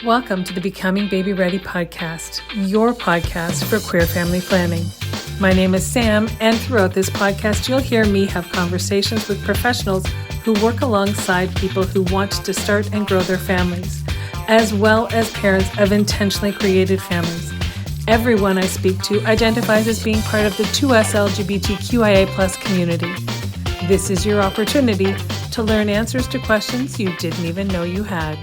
Welcome to the Becoming babyREADY podcast, your podcast for queer family planning. My name is Sam, and throughout this podcast, you'll hear me have conversations with professionals who work alongside people who want to start and grow their families, as well as parents of intentionally created families. Everyone I speak to identifies as being part of the 2S LGBTQIA+ community. This is your opportunity to learn answers to questions you didn't even know you had.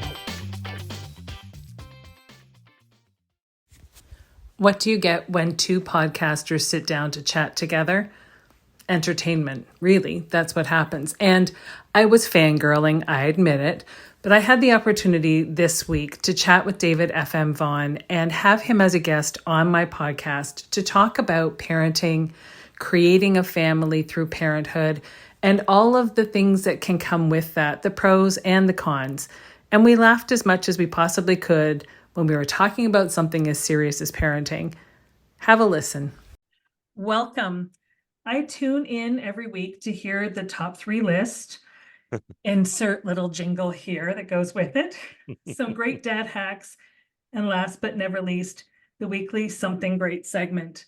What do you get when two podcasters sit down to chat together? Entertainment, really. That's what happens. And I was fangirling, I admit it, but I had the opportunity this week to chat with David FM Vaughn and have him as a guest on my podcast to talk about parenting, creating a family through parenthood, and all of the things that can come with that, the pros and the cons. And we laughed as much as we possibly could when we were talking about something as serious as parenting. Have a listen. Welcome. I tune in every week to hear the top 3 list. Insert little jingle here that goes with it. Some great dad hacks. And last but never least, the weekly Something Great segment.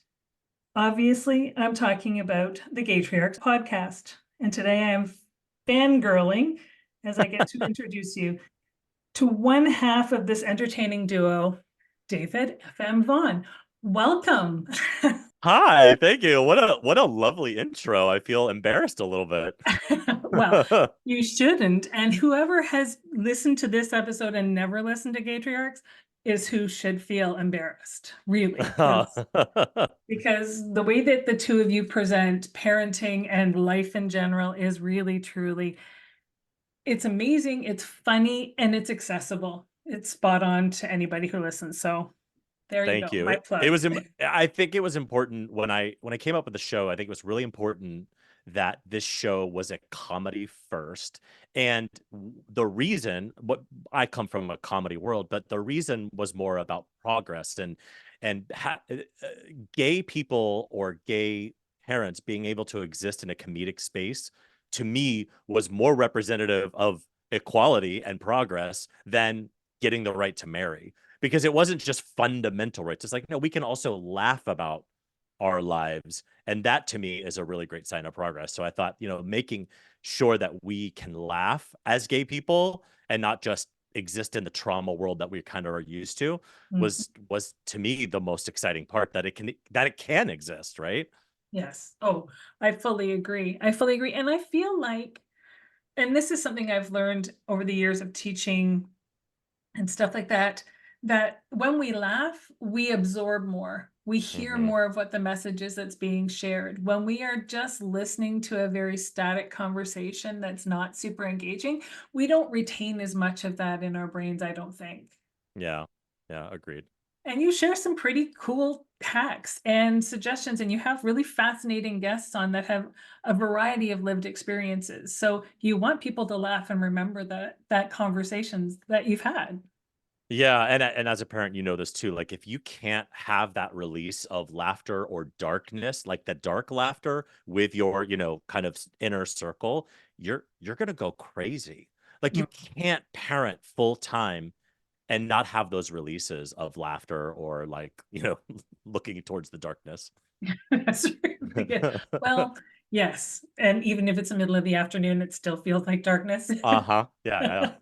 Obviously, I'm talking about the Gaytriarchs podcast. And today I am fangirling as I get to introduce you to one half of this entertaining duo, David FM Vaughn. Welcome. Hi, thank you. What a lovely intro. I feel embarrassed a little bit. Well, you shouldn't. And whoever has listened to this episode and never listened to Gaytriarchs is who should feel embarrassed, really. Because the way that the two of you present parenting and life in general is really, truly, it's amazing, it's funny, and it's accessible. It's spot on to anybody who listens. So there you go. Thank you. My plug. I think it was important when I came up with the show. I think it was really important that this show was a comedy first. And the reason, I come from a comedy world, but the reason was more about progress and gay people or gay parents being able to exist in a comedic space, to me, was more representative of equality and progress than getting the right to marry, because it wasn't just fundamental rights. It's like, no, we can also laugh about our lives. And that to me is a really great sign of progress. So I thought, making sure that we can laugh as gay people and not just exist in the trauma world that we kind of are used to was to me the most exciting part, that it can exist, right? Yes. Oh, I fully agree. And I feel like, and this is something I've learned over the years of teaching and stuff like that, that when we laugh, we absorb more. We hear more of what the message is that's being shared. When we are just listening to a very static conversation that's not super engaging, we don't retain as much of that in our brains, I don't think. Yeah, agreed. And you share some pretty cool hacks and suggestions, and you have really fascinating guests on that have a variety of lived experiences. So you want people to laugh and remember that conversations that you've had. Yeah, and as a parent, you know this too. Like, if you can't have that release of laughter or darkness, like the dark laughter with your, kind of inner circle, you're gonna go crazy. Like, you can't parent full time and not have those releases of laughter or, like, looking towards the darkness. That's really good. Well, yes. And even if it's the middle of the afternoon, it still feels like darkness. Yeah.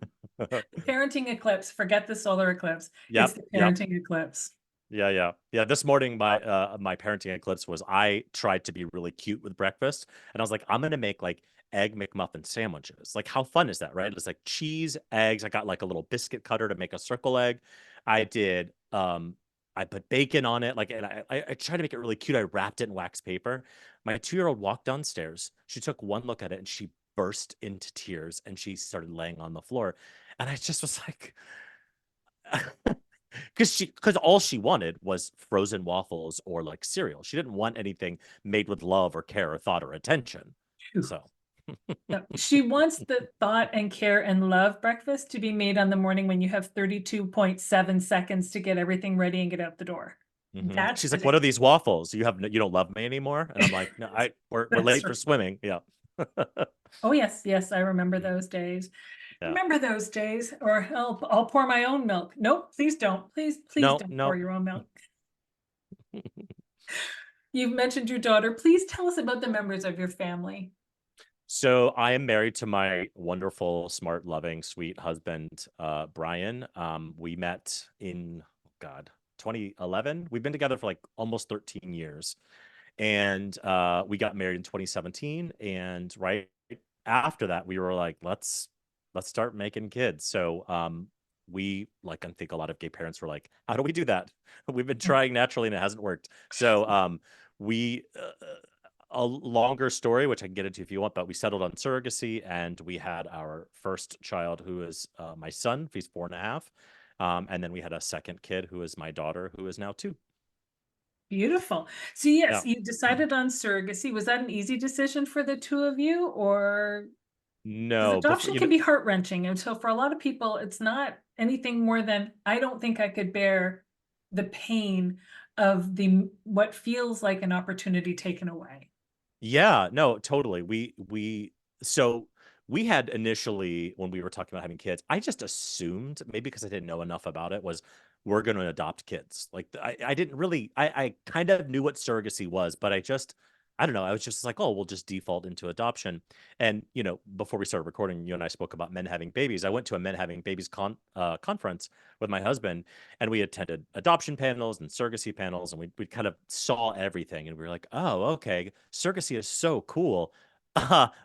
Parenting eclipse. Forget the solar eclipse. It's the parenting eclipse. Yeah. This morning, my parenting eclipse was, I tried to be really cute with breakfast, and I was like, I'm gonna make like egg McMuffin sandwiches. Like, how fun is that, right? It's like cheese, eggs. I got like a little biscuit cutter to make a circle egg. I did I put bacon on it, like, and I tried to make it really cute. I wrapped it in wax paper. My 2-year-old walked downstairs. She took one look at it and she burst into tears, and she started laying on the floor. And I just was like, because all she wanted was frozen waffles or like cereal. She didn't want anything made with love or care or thought or attention. So no, she wants the thought and care and love breakfast to be made on the morning when you have 32.7 seconds to get everything ready and get out the door. She's like, what are these waffles? You don't love me anymore? And I'm like, no, we're late for swimming. Yeah. Oh, yes. I remember those days. Yeah. Remember those days? Or I'll pour my own milk. Nope, please don't. Please No, don't pour no. your own milk. You've mentioned your daughter. Please tell us about the members of your family. So I am married to my wonderful, smart, loving, sweet husband, Brian. We met in, God, 2011. We've been together for like almost 13 years. And we got married in 2017. And right after that, we were like, let's start making kids. So we, like, I think a lot of gay parents were like, how do we do that? We've been trying naturally and it hasn't worked. So we a longer story, which I can get into if you want, but we settled on surrogacy and we had our first child, who is my son. He's 4.5. And then we had a second kid, who is my daughter, who is now 2. Beautiful. So yes, Yeah. you decided on surrogacy. Was that an easy decision for the two of you, or because No, before adoption can be heart-wrenching, and so for a lot of people, it's not anything more than, I don't think I could bear the pain of the what feels like an opportunity taken away. yeah, no, totally. So we had initially, when we were talking about having kids, I just assumed, maybe because I didn't know enough about it, was we're going to adopt kids. Like I didn't really, I kind of knew what surrogacy was, but I don't know. I was just like, oh, we'll just default into adoption. And, before we started recording, you and I spoke about men having babies. I went to a men having babies conference with my husband, and we attended adoption panels and surrogacy panels, and we kind of saw everything, and we were like, oh, okay, surrogacy is so cool.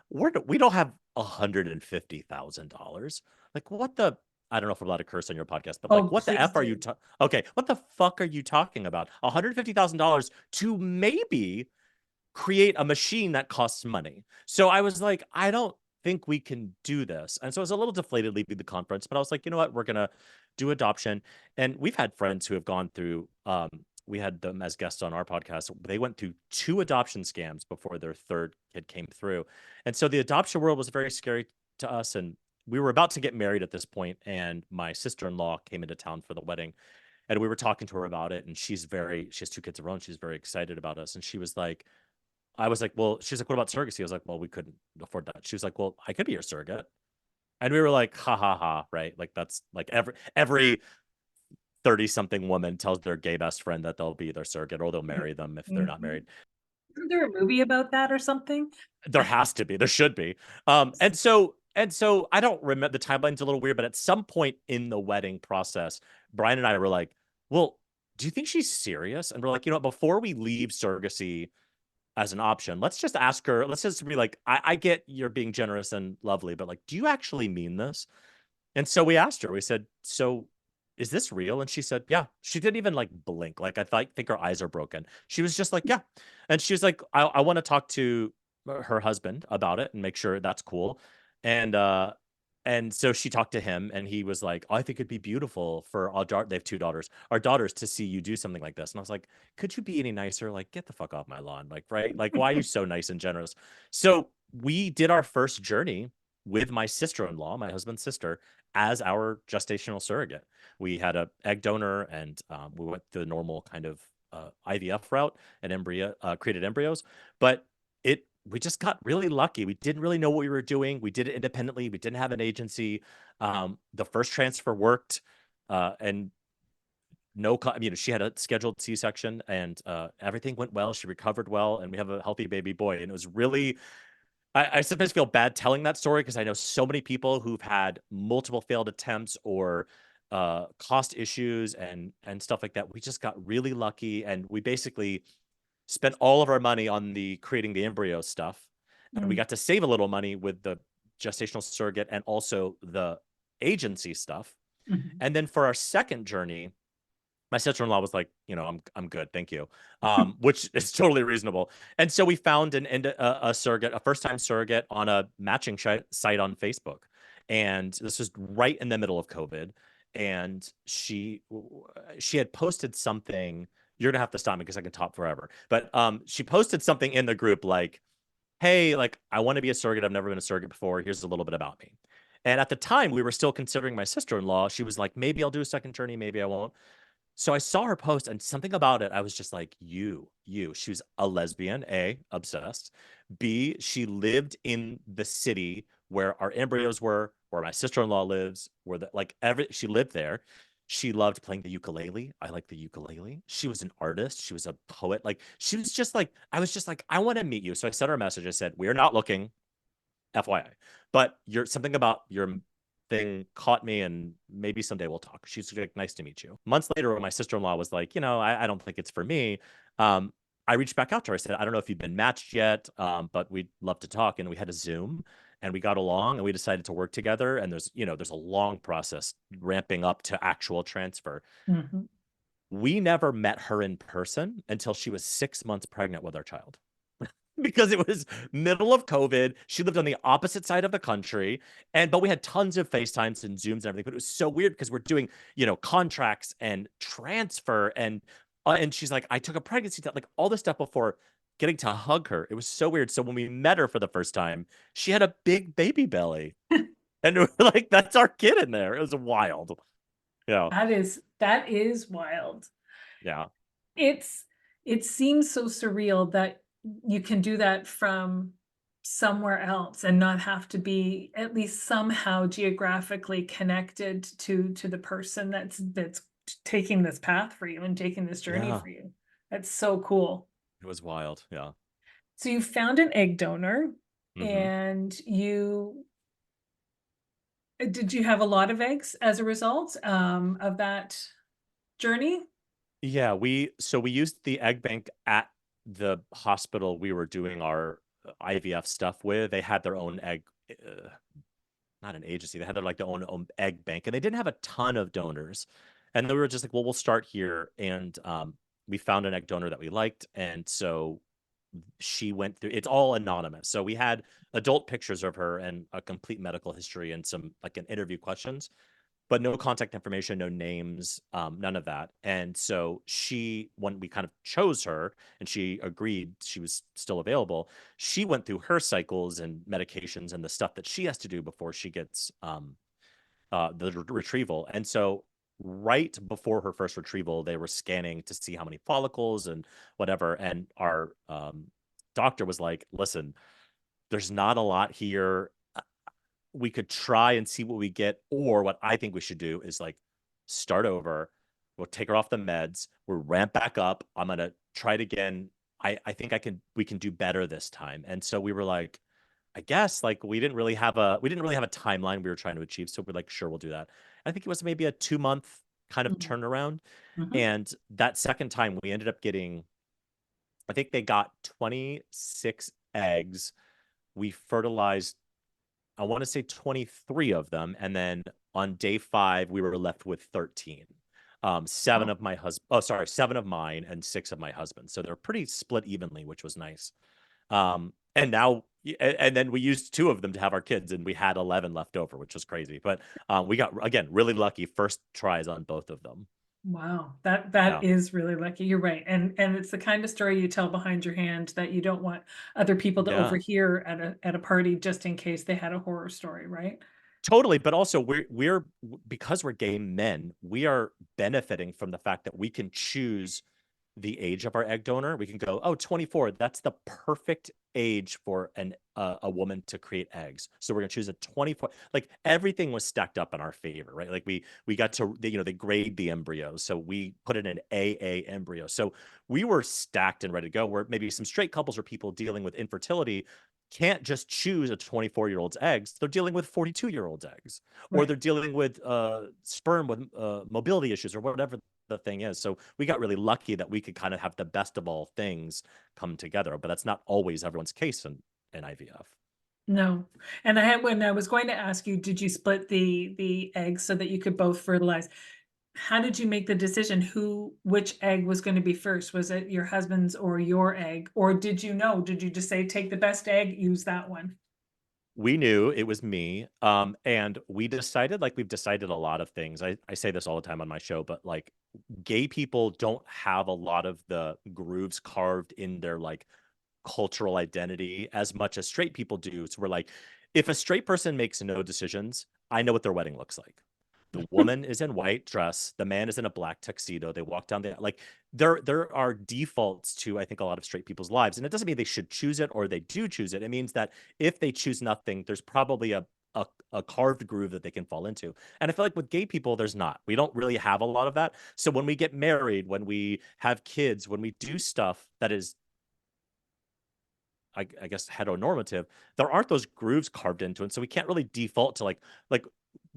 We don't have $150,000. Like, what the? I don't know if I'm allowed to curse on your podcast, but like, Oh, what the please f are you? do. Okay, what the fuck are you talking about? $150,000 to maybe create a machine that costs money. So I was like, I don't think we can do this. And so I was a little deflated leaving the conference, but I was like, you know what? We're going to do adoption. And we've had friends who have gone through, we had them as guests on our podcast. They went through 2 adoption scams before their third kid came through. And so the adoption world was very scary to us. And we were about to get married at this point, and my sister-in-law came into town for the wedding. And we were talking to her about it. And she has 2 kids of her own. She's very excited about us. And she was like, I was like, well, she's like, what about surrogacy? I was like, well, we couldn't afford that. She was like, well, I could be your surrogate. And we were like, ha ha ha, right? Like, that's like every 30 something woman tells their gay best friend that they'll be their surrogate or they'll marry them if they're not married. Isn't there a movie about that or something? There has to be, there should be. And so I don't remember, the timeline's a little weird, but at some point in the wedding process, Brian and I were like, well, do you think she's serious? And we're like, before we leave surrogacy as an option, let's just ask her. Let's just be like, I get you're being generous and lovely, but like, do you actually mean this? And so we asked her, we said, so is this real? And she said, yeah. She didn't even like blink. Like, think her eyes are broken. She was just like, yeah. And she was like, I want to talk to her husband about it and make sure that's cool. And so she talked to him, and he was like, I think it'd be beautiful for our daughter. They have 2 daughters, our daughters, to see you do something like this. And I was like, could you be any nicer? Like, get the fuck off my lawn. Like, right? Like, why are you so nice and generous? So we did our first journey with my sister-in-law, my husband's sister, as our gestational surrogate. We had a egg donor, and we went the normal kind of IVF route and created embryos, but we just got really lucky. We didn't really know what we were doing. We did it independently. We didn't have an agency. The first transfer worked, and she had a scheduled C-section, and everything went well. She recovered well, and we have a healthy baby boy. And it was really, I sometimes feel bad telling that story because I know so many people who've had multiple failed attempts or cost issues and stuff like that. We just got really lucky, and we basically spent all of our money on the creating the embryo stuff, and we got to save a little money with the gestational surrogate and also the agency stuff. And then for our second journey, my sister-in-law was like, I'm good, thank you, which is totally reasonable. And so we found a surrogate, a first-time surrogate, on a matching site on Facebook. And this was right in the middle of COVID. And she had posted something. You're gonna have to stop me because I can talk forever. But she posted something in the group like, hey, like, I want to be a surrogate. I've never been a surrogate before. Here's a little bit about me. And at the time, we were still considering my sister-in-law. She was like, maybe I'll do a second journey, maybe I won't. So I saw her post, and something about it, I was just like, you. She was a lesbian, A, obsessed. B, she lived in the city where our embryos were, where my sister-in-law lives, where she lived there. She loved playing the ukulele. I like the ukulele. She was an artist. She was a poet. Like she was just like, I was just like, I want to meet you. So I sent her a message. I said, we are not looking, FYI, but you're something about your thing caught me, and maybe someday we'll talk. She's like, nice to meet you. Months later, when my sister-in-law was like, I don't think it's for me. Um, I reached back out to her. I said, I don't know if you've been matched yet, but we'd love to talk. And we had a Zoom and we got along and we decided to work together. And there's a long process ramping up to actual transfer. Mm-hmm. We never met her in person until she was 6 months pregnant with our child. Because it was middle of COVID. She lived on the opposite side of the country. But we had tons of FaceTimes and Zooms and everything. But it was so weird because we're doing, contracts and transfer. And she's like, I took a pregnancy test, like all this stuff before getting to hug her. It was so weird. So when we met her for the first time, she had a big baby belly. And we're like, that's our kid in there. It was wild. Yeah. That is wild. Yeah. It seems so surreal that you can do that from somewhere else and not have to be at least somehow geographically connected to the person that's taking this path for you and taking this journey Yeah. for you. That's so cool. It was wild. Yeah. So you found an egg donor, Mm-hmm. and did you have a lot of eggs as a result of that journey? Yeah, we used the egg bank at the hospital we were doing our IVF stuff with. They had their own egg, not an agency. They had their own egg bank, and they didn't have a ton of donors. And they were just like, well, we'll start here. And we found an egg donor that we liked, and so she went through. It's all anonymous, so we had adult pictures of her and a complete medical history and some like an interview questions, but no contact information, no names, none of that. And so when we kind of chose her and she agreed she was still available, she went through her cycles and medications and the stuff that she has to do before she gets the retrieval. And so right before her first retrieval, they were scanning to see how many follicles and whatever. And our doctor was like, listen, there's not a lot here. We could try and see what we get, or what I think we should do is like start over. We'll take her off the meds. We'll ramp back up. I'm gonna try it again. I think we can do better this time. And so we were like, I guess like we didn't really have a timeline we were trying to achieve. So we're like, sure, we'll do that. I think it was maybe a 2-month kind of Mhm. turnaround. Mhm. And that second time we ended up getting, I think they got 26 eggs. We fertilized, I want to say 23 of them. And then on day 5, we were left with 13. Seven Wow. of seven of mine and 6 of my husband. So they're pretty split evenly, which was nice. And then we used 2 of them to have our kids, and we had 11 left over, which was crazy. But we got, again, really lucky first tries on both of them. Wow, Yeah. that is really lucky. You're right. And it's the kind of story you tell behind your hand that you don't want other people to Yeah. overhear at a party just in case they had a horror story, right? Totally, but also because we're gay men, we are benefiting from the fact that we can choose the age of our egg donor. We can go, oh, 24, that's the perfect age for a woman to create eggs. So we're gonna choose a 24. Like everything was stacked up in our favor, right? Like we got to, they grade the embryos, so we put in an AA embryo. So we were stacked and ready to go. Where maybe some straight couples or people dealing with infertility can't just choose a 24-year-old's eggs. They're dealing with 42-year-old's eggs, or Right. they're dealing with sperm with mobility issues or whatever the thing is. So we got really lucky that we could kind of have the best of all things come together, but that's not always everyone's case in IVF. No. And when I was going to ask you, did you split the eggs so that you could both fertilize? How did you make the decision which egg was going to be first? Was it your husband's or your egg? Or did you know? Did you just say take the best egg, use that one? We knew it was me. And we decided, like we've decided a lot of things. I say this all the time on my show, but like gay people don't have a lot of the grooves carved in their like cultural identity as much as straight people do. So we're like, if a straight person makes no decisions, I know what their wedding looks like. The woman is in white dress, the man is in a black tuxedo. They walk down the like there are defaults to I think a lot of straight people's lives. And it doesn't mean they should choose it or they do choose it. It means that if they choose nothing, there's probably a carved groove that they can fall into. And I feel like with gay people, there's not. We don't really have a lot of that. So when we get married, when we have kids, when we do stuff that is I guess heteronormative, there aren't those grooves carved into it. So we can't really default to like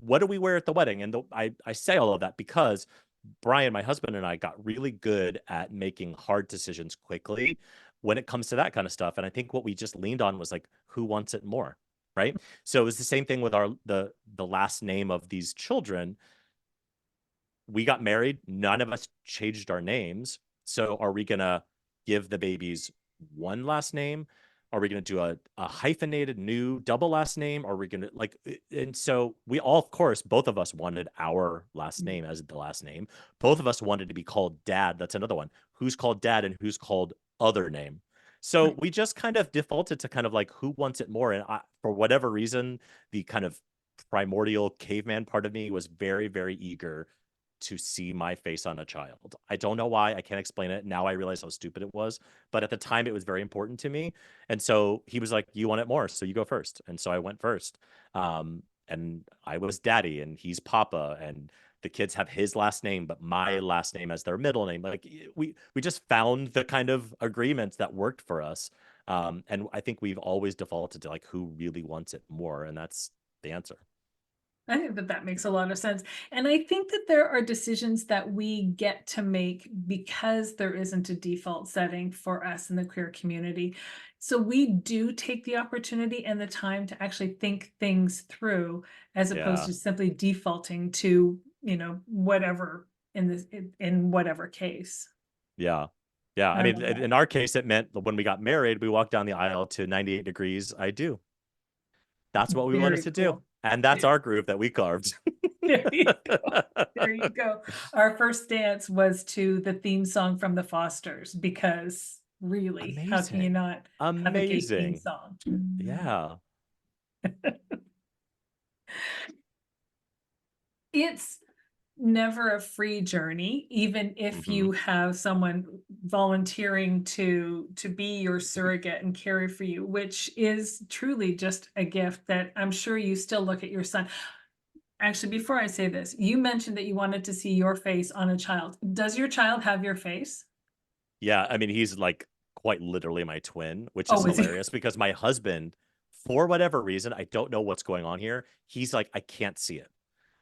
what do we wear at the wedding? And I say all of that because Brian, my husband, and I got really good at making hard decisions quickly when it comes to that kind of stuff. And I think what we just leaned on was like, who wants it more? Right. So it was the same thing with the last name of these children. We got married, none of us changed our names. So are we gonna give the babies one last name? Are we going to do a hyphenated new double last name? Are we going to like, and so we all, of course, both of us wanted our last name as the last name. Both of us wanted to be called dad. That's another one. Who's called dad and who's called other name? So we just kind of defaulted to kind of like who wants it more. And for whatever reason, the kind of primordial caveman part of me was very, very eager to see my face on a child. I don't know why. I can't explain it. Now I realize how stupid it was. But at the time, it was very important to me. And so he was like, you want it more. So you go first. And so I went first. And I was daddy and he's papa. And the kids have his last name, but my last name as their middle name. Like we just found the kind of agreements that worked for us. And I think we've always defaulted to like who really wants it more. And that's the answer. I think that that makes a lot of sense. And I think that there are decisions that we get to make because there isn't a default setting for us in the queer community. So we do take the opportunity and the time to actually think things through as opposed Yeah. to simply defaulting to, whatever in whatever case. Yeah. Yeah. I I mean, love that. in our case, it meant when we got married, we walked down the aisle to 98 degrees. I do. That's what we wanted Very to do. cool. And that's our groove that we carved. There you go. There you go. Our first dance was to the theme song from the Fosters because really, how can you Amazing. not have a gay theme Amazing. song? Yeah. It's never a free journey, even if Hmm. you have someone volunteering to be your surrogate and care for you, which is truly just a gift that I'm sure you still look at your son. Actually, before I say this, you mentioned that you wanted to see your face on a child. Does your child have your face? Yeah. I mean, he's like quite literally my twin, which is Oh, is he? hilarious because my husband, for whatever reason, I don't know what's going on here. He's like, I can't see it.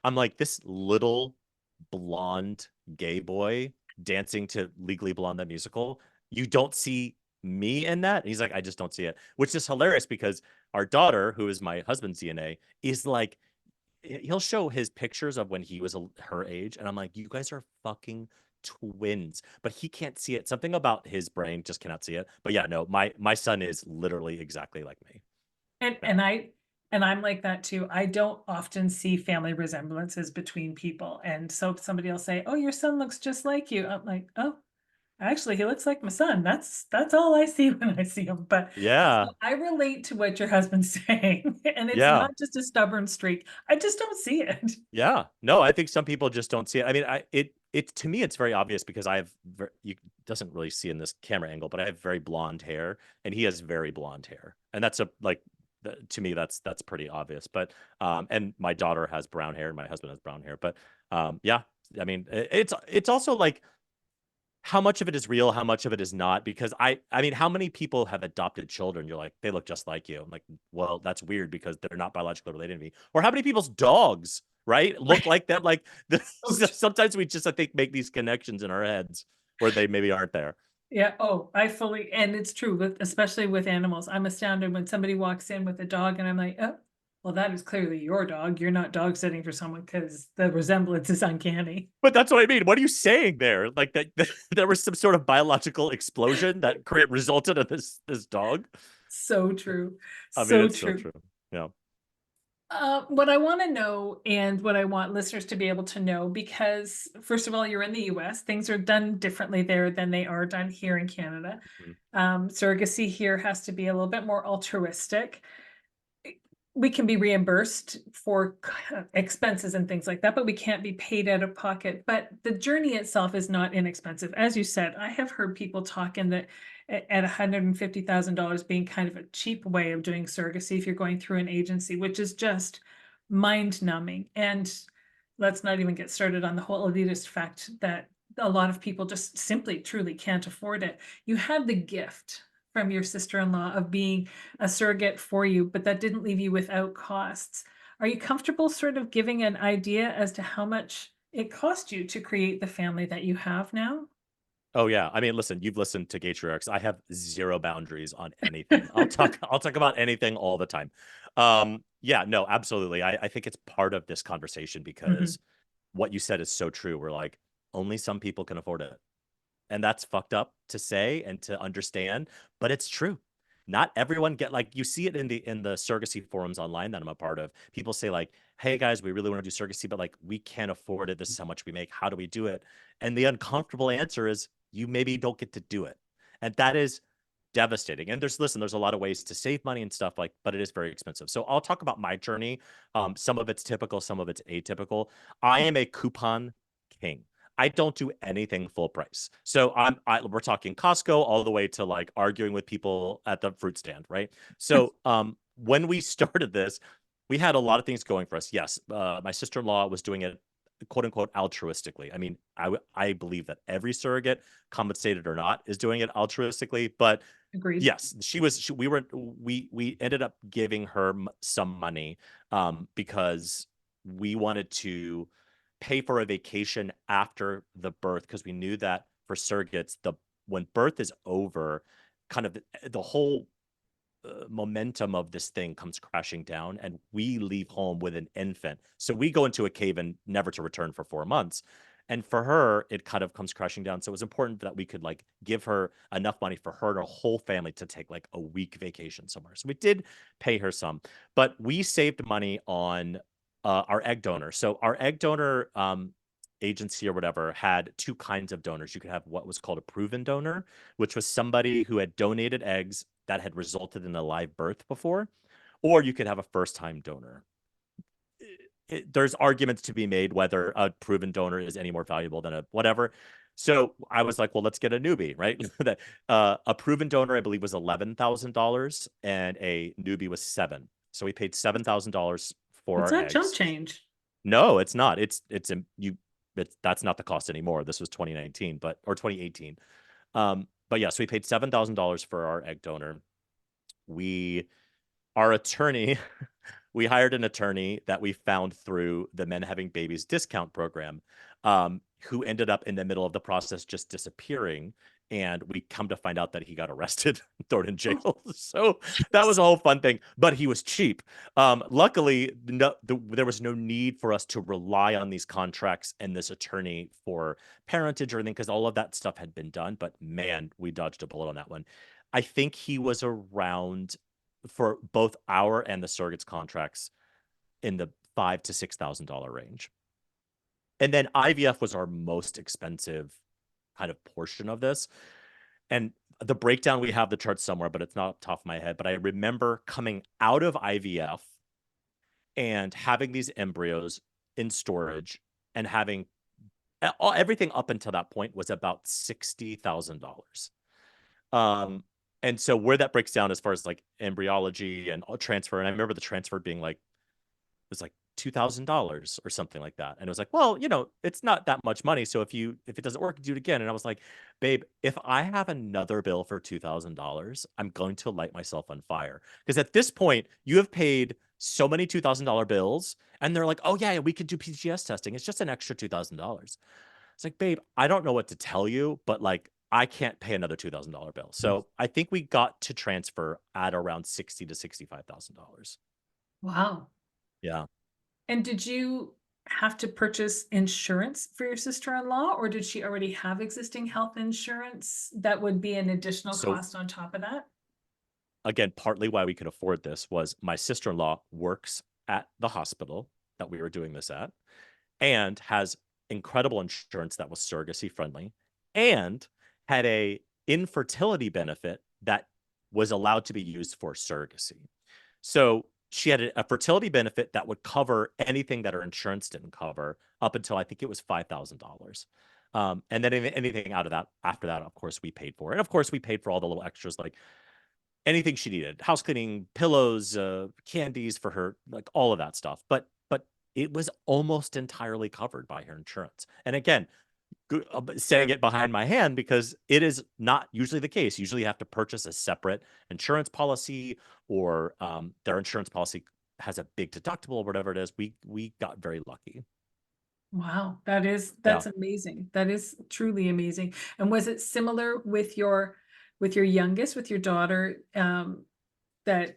I'm like, this little blonde gay boy dancing to Legally Blonde, the musical. You don't see me in that. And he's like, I just don't see it, which is hilarious because our daughter, who is my husband's DNA, is like, he'll show his pictures of when he was her age. And I'm like, you guys are fucking twins, but he can't see it. Something about his brain just cannot see it. But yeah, no, my son is literally exactly like me. And Yeah. I'm like that too. I don't often see family resemblances between people. And so somebody will say, "Oh, your son looks just like you." I'm like, "Oh, actually, he looks like my son." That's all I see when I see him. But Yeah. so I relate to what your husband's saying. And it's Yeah. not just a stubborn streak. I just don't see it. Yeah. No, I think some people just don't see it. I mean, it to me it's very obvious because I have you doesn't really see in this camera angle, but I have very blonde hair and he has very blonde hair. And that's a like to me that's pretty obvious. But and my daughter has brown hair and my husband has brown hair. But yeah, I mean, it's also like how much of it is real, how much of it is not, because I mean, how many people have adopted children? You're like, they look just like you. I'm like, well, that's weird because they're not biologically related to me. Or how many people's dogs, right, look like them? Like sometimes we just, I think, make these connections in our heads where they maybe aren't there. Yeah, oh, I fully and it's true with especially with animals. I'm astounded when somebody walks in with a dog and I'm like, "Oh, well, that is clearly your dog. You're not dog sitting for someone because the resemblance is uncanny." But that's what I mean. What are you saying there? Like that there was some sort of biological explosion that resulted in this dog. So true. I mean, So it's so true. true. Yeah. What I want to know and what I want listeners to be able to know, because first of all, you're in the US, things are done differently there than they are done here in Canada. Mhm. Surrogacy here has to be a little bit more altruistic. we can be reimbursed for expenses and things like that, but we can't be paid out of pocket. But the journey itself is not inexpensive. As you said, I have heard people talk in that at $150,000 being kind of a cheap way of doing surrogacy if you're going through an agency, which is just mind numbing. And let's not even get started on the whole elitist fact that a lot of people just simply truly can't afford it. You had the gift from your sister-in-law of being a surrogate for you, but that didn't leave you without costs. Are you comfortable sort of giving an idea as to how much it cost you to create the family that you have now? Oh yeah. I mean, listen, you've listened to Gaytriarchs. I have zero boundaries on anything. I'll talk about anything all the time. Yeah, no, absolutely. I think it's part of this conversation Mhm. because what you said is so true. We're like, only some people can afford it. And that's fucked up to say and to understand, but it's true. Not everyone get like you see it in the surrogacy forums online that I'm a part of. People say like, "Hey guys, we really want to do surrogacy, but like we can't afford it. This is how much we make. How do we do it?" And the uncomfortable answer is you maybe don't get to do it. And that is devastating. And there's a lot of ways to save money and stuff like, but it is very expensive. So I'll talk about my journey. Some of it's typical, some of it's atypical. I am a coupon king. I don't do anything full price. So we're talking Costco all the way to like arguing with people at the fruit stand, right? So when we started this, we had a lot of things going for us. Yes, my sister-in-law was doing it quote unquote altruistically. I mean, I believe that every surrogate, compensated or not, is doing it altruistically, but Agreed. yes, we ended up giving her some money because we wanted to pay for a vacation after the birth because we knew that for surrogates, the when birth is over, kind of the whole momentum of this thing comes crashing down, and we leave home with an infant. So we go into a cave and never to return for 4 months. And for her, it kind of comes crashing down. So it was important that we could like give her enough money for her and her whole family to take like a week vacation somewhere. So we did pay her some, but we saved money on our egg donor. So our egg donor agency or whatever had two kinds of donors. You could have what was called a proven donor, which was somebody who had donated eggs that had resulted in a live birth before, or you could have a first time donor. There's arguments to be made whether a proven donor is any more valuable than a whatever. So I was like, well, let's get a newbie, right? That a proven donor, I believe, was $11,000, and a newbie was seven. So we paid $7,000 for What's our that chump eggs. change? No, it's not. That's not the cost anymore. This was 2019, or 2018. But yeah, so we paid $7,000 for our egg donor. We our attorney we hired an attorney that we found through the Men Having Babies discount program, who ended up in the middle of the process just disappearing. And we come to find out that he got arrested, thrown in jail. So that was a whole fun thing, but he was cheap. Luckily, there was no need for us to rely on these contracts and this attorney for parentage or anything because all of that stuff had been done. But man, we dodged a bullet on that one. I think he was around for both our and the surrogates contracts in the $5,000 to $6,000 range. And then IVF was our most expensive kind of portion of this. And the breakdown, we have the chart somewhere, but it's not off the top of my head. But I remember coming out of IVF and having these embryos in storage and having everything up until that point was about $60,000. Um, and so where that breaks down as far as like embryology and transfer, and I remember the transfer being like, it was like $2,000 or something like that. And it was like, well, it's not that much money. So if it doesn't work, do it again. And I was like, babe, if I have another bill for $2,000, I'm going to light myself on fire. Because at this point, you have paid so many $2,000 bills, and they're like, oh yeah, we could do PGS testing. It's just an extra $2,000. It's like, babe, I don't know what to tell you, but like, I can't pay another $2,000 bill. So I think we got to transfer at around $60,000 to $65,000. Wow. Yeah. And did you have to purchase insurance for your sister-in-law, or did she already have existing health insurance that would be an additional So cost on top of that? again, partly why we could afford this was my sister-in-law works at the hospital that we were doing this at and has incredible insurance that was surrogacy friendly and had a infertility benefit that was allowed to be used for surrogacy. So she had a fertility benefit that would cover anything that her insurance didn't cover up until I think it was $5,000. And then anything out of that after that, of course, we paid for. And of course, we paid for all the little extras, like anything she needed, house cleaning, pillows, candies for her, like all of that stuff. But it was almost entirely covered by her insurance. And again, saying it behind my hand because it is not usually the case. Usually you have to purchase a separate insurance policy, or their insurance policy has a big deductible or whatever it is. We got very lucky. Wow, Yeah. that's amazing. That is truly amazing. And was it similar with your youngest, with your daughter, that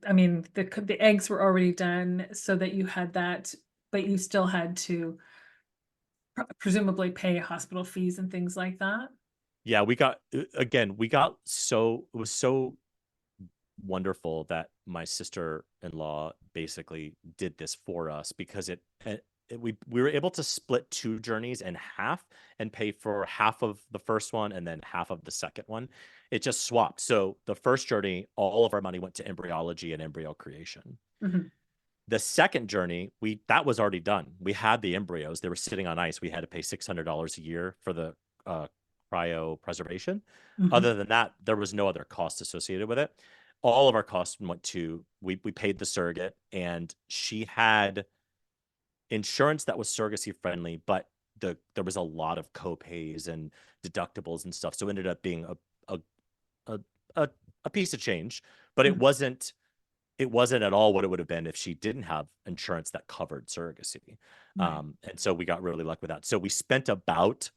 I mean, the eggs were already done so that you had that, but you still had to presumably pay hospital fees and things like that? Yeah, we got so it was so wonderful that my sister-in-law basically did this for us because we were able to split two journeys in half and pay for half of the first one and then half of the second one. It just swapped. So the first journey, all of our money went to embryology and embryo creation. Mhm. The second journey, that was already done. We had the embryos; they were sitting on ice. We had to pay $600 a year for the cryopreservation. Mhm. Other than that, there was no other cost associated with it. All of our costs went to we paid the surrogate, and she had insurance that was surrogacy friendly, but there was a lot of co-pays and deductibles and stuff. So it ended up being a a a, a piece of change, but it Mhm. wasn't at all what it would have been if she didn't have insurance that covered surrogacy. Right. And so we got really lucky with that. So we spent about,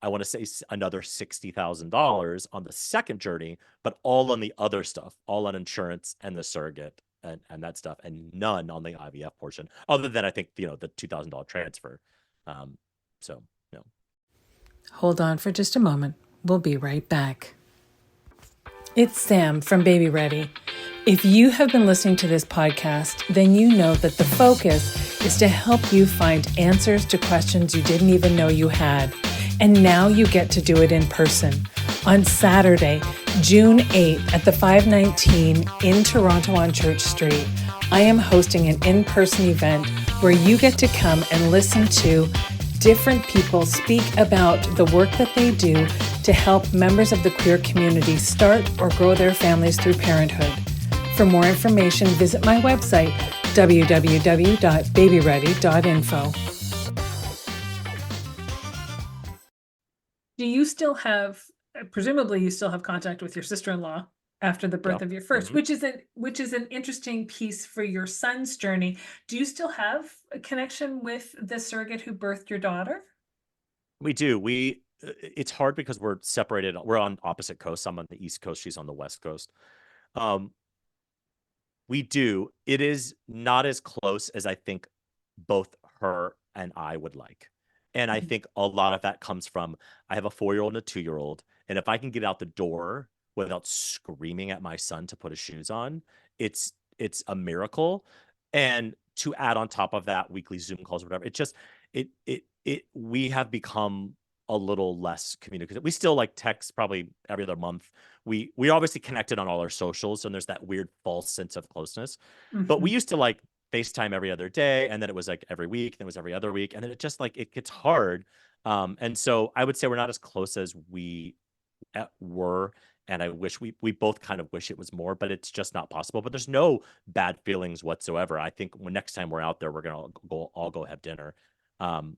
I want to say, another $60,000 on the second journey, but all on the other stuff, all on insurance and the surrogate and that stuff, and none on the IVF portion, other than I think, the $2,000 transfer. So, no. Hold on for just a moment. We'll be right back. It's Sam from babyREADY. If you have been listening to this podcast, then you know that the focus is to help you find answers to questions you didn't even know you had. And now you get to do it in person. On Saturday, June 8th at the 519 in Toronto on Church Street, I am hosting an in-person event where you get to come and listen to different people speak about the work that they do to help members of the queer community start or grow their families through parenthood. For more information, visit my website, www.babyready.info. Do you still have, presumably you still have contact with your sister-in-law after the birth Yeah. of your first, Mhm. which is an interesting piece for your son's journey. Do you still have a connection with the surrogate who birthed your daughter? We do. It's hard because we're separated. We're on opposite coasts. I'm on the East Coast. She's on the West Coast. Um, we do. It is not as close as I think both her and I would like. And I Mhm. think a lot of that comes from I have a 4-year-old and a 2-year-old. And if I can get out the door without screaming at my son to put his shoes on, it's a miracle. And to add on top of that, weekly Zoom calls, or whatever, it just we have become a little less communicative. We still like text probably every other month. We obviously connected on all our socials, and there's that weird false sense of closeness. But we Mhm. used to like FaceTime every other day, and then it was like every week, then it was every other week, and then it just like it gets hard. And so I would say we're not as close as we were, and I wish we both kind of wish it was more, but it's just not possible. But there's no bad feelings whatsoever. I think when next time we're out there, we're gonna go have dinner. Um,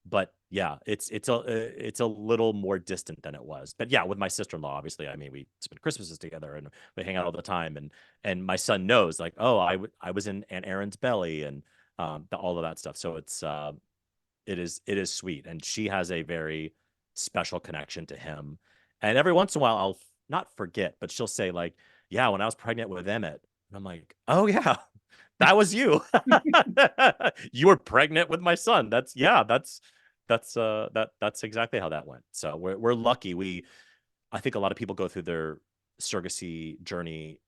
but yeah, it's a little more distant than it was. But yeah, with my sister-in-law, obviously, I mean, we spend Christmases together and we hang out all the time. And my son knows, like, oh, I was in Aunt Erin's belly, and all of that stuff. So it is sweet, and she has a very special connection to him. And every once in a while, I'll not forget, but she'll say, like, yeah, when I was pregnant with Emmett, and I'm like, oh yeah, that was you. You were pregnant with my son. That's exactly how that went. So we're lucky. I think a lot of people go through their surrogacy journey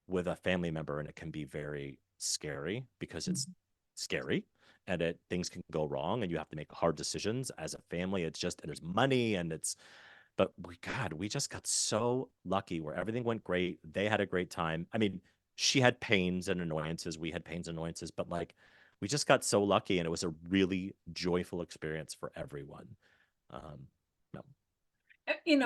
with a family member, and it can be very scary because it's Mhm. scary, and things can go wrong, and you have to make hard decisions as a family. It's just, and there's money, and but we just got so lucky where everything went great. They had a great time. I mean, she had pains and annoyances. We had pains and annoyances, but like we just got so lucky, and it was a really joyful experience for everyone. No.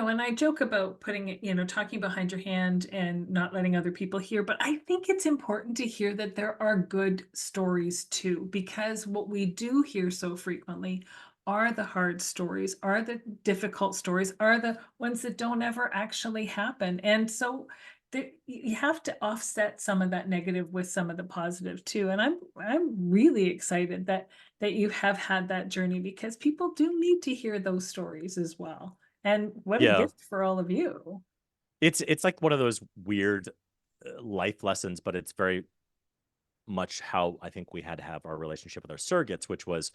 And I joke about putting it, talking behind your hand and not letting other people hear, but I think it's important to hear that there are good stories too, because what we do hear so frequently are the hard stories, are the difficult stories, are the ones that don't ever actually happen. And so you have to offset some of that negative with some of the positive too. And I'm really excited that you have had that journey, because people do need to hear those stories as well. And what a Yeah. gift for all of you. It's like one of those weird life lessons, but it's very much how I think we had to have our relationship with our surrogates, which was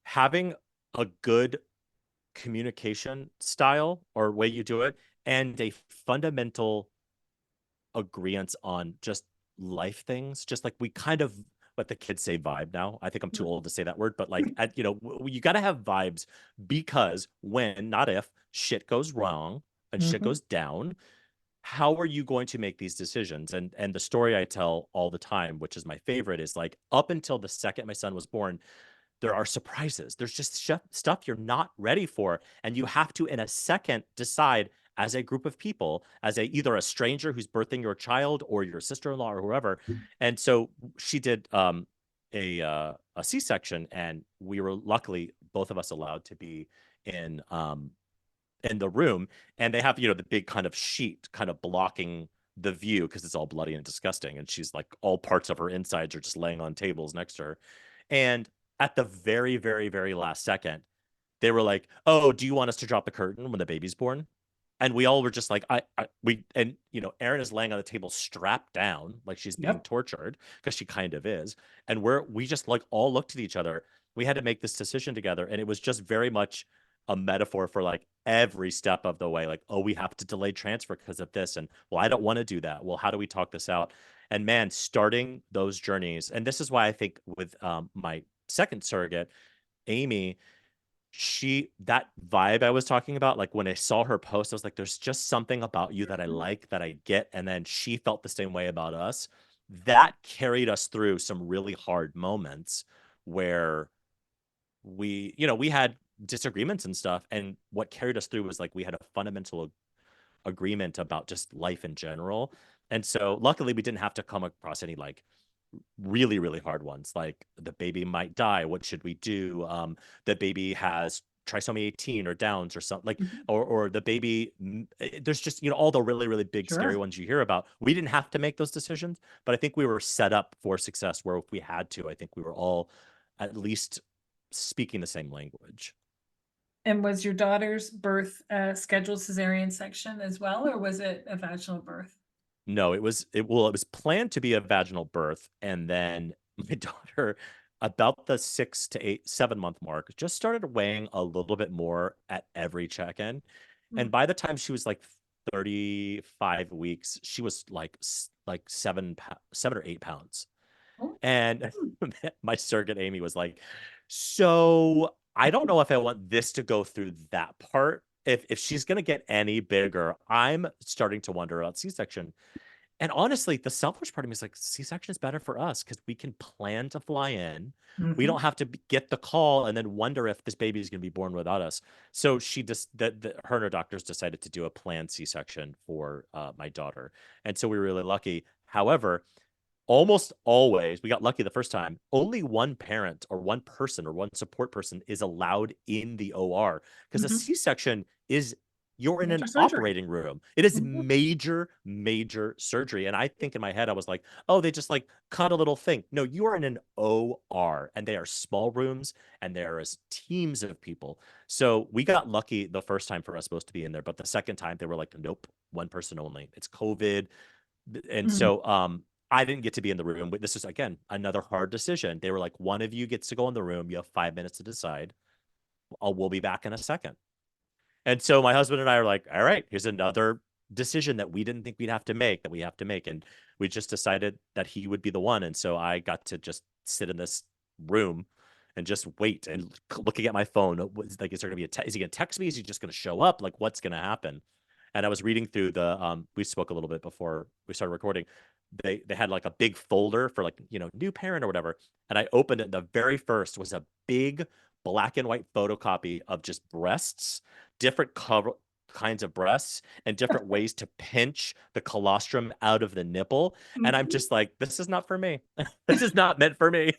having a good communication style or way you do it, and a fundamental agreement on just life things. Just like we kind of, what the kids say, vibe now. I think I'm too old to say that word, but like, you got to have vibes, because when, not if, shit goes wrong and shit Mhm. goes down, how are you going to make these decisions? And the story I tell all the time, which is my favorite, is like, up until the second my son was born, there are surprises. There's just stuff you're not ready for. And you have to, in a second, decide as a group of people, as either a stranger who's birthing your child or your sister-in-law or whoever. And so she did a C-section, and we were luckily both of us allowed to be in in the room. And they have, the big kind of sheet kind of blocking the view because it's all bloody and disgusting. And she's like, all parts of her insides are just laying on tables next to her. And at the very, very, very last second, they were like, "Oh, do you want us to drop the curtain when the baby's born?" And we all were just like, and Erin is laying on the table strapped down, like she's being Yep. tortured, because she kind of is. And we just like all looked at each other. We had to make this decision together. And it was just very much a metaphor for like every step of the way. Like, oh, we have to delay transfer because of this. And well, I don't want to do that. Well, how do we talk this out? And man, starting those journeys, and this is why I think with my second surrogate, Amy, that vibe I was talking about, like when I saw her post, I was like, there's just something about you that I like, that I get. And then she felt the same way about us. That carried us through some really hard moments where we had disagreements and stuff. And what carried us through was like we had a fundamental agreement about just life in general. And so luckily we didn't have to come across any like really, really hard ones, like the baby might die. What should we do? The baby has trisomy 18 or Downs or something, like, Mhm. or the baby, there's just, all the really, really big, scary Sure. ones you hear about. We didn't have to make those decisions, but I think we were set up for success where if we had to, I think we were all at least speaking the same language. And was your daughter's birth a scheduled cesarean section as well, or was it a vaginal birth? No, it was planned to be a vaginal birth, and then my daughter, about the 6 to 7 month mark, just started weighing a little bit more at every check-in. And Mm. by the time she was like 35 weeks, she was like 7 or 8 pounds. Oh. And Mm. my surrogate Amy was like, "So I don't know if I want this to go through that part. If she's gonna get any bigger, I'm starting to wonder about C-section." And honestly, the selfish part of me is like, C-section is better for us because we can plan to fly in. We Mhm. don't have to get the call and then wonder if this baby is going to be born without us. So she just, her and her doctors decided to do a planned C-section for my daughter. And so we were really lucky. However, almost always, we got lucky the first time, only one parent or one person or one support person is allowed in the OR, because a Mhm. C-section is, you're in an Major surgery. operating room. It is Mhm. major, major surgery. And I think in my head, I was like, oh, they just like cut a little thing. No, you are in an OR, and they are small rooms, and there is teams of people. So we got lucky the first time for us supposed to be in there. But the second time, they were like, nope, one person only. It's COVID. And Mm. so I didn't get to be in the room, but this is again another hard decision. They were like, one of you gets to go in the room. You have 5 minutes to decide. We'll be back in a second. And so my husband and I are like, all right, here's another decision that we didn't think we'd have to make, that we have to make. And we just decided that he would be the one. And so I got to just sit in this room and just wait and looking at my phone. Like, is there gonna be is he gonna text me? Is he just gonna show up? Like, what's gonna happen? And I was reading through we spoke a little bit before we started recording, they had like a big folder for like, new parent or whatever. And I opened it. And the very first was a big black and white photocopy of just breasts, different kinds of breasts, and different ways to pinch the colostrum out of the nipple. And I'm just like, this is not for me. This is not meant for me.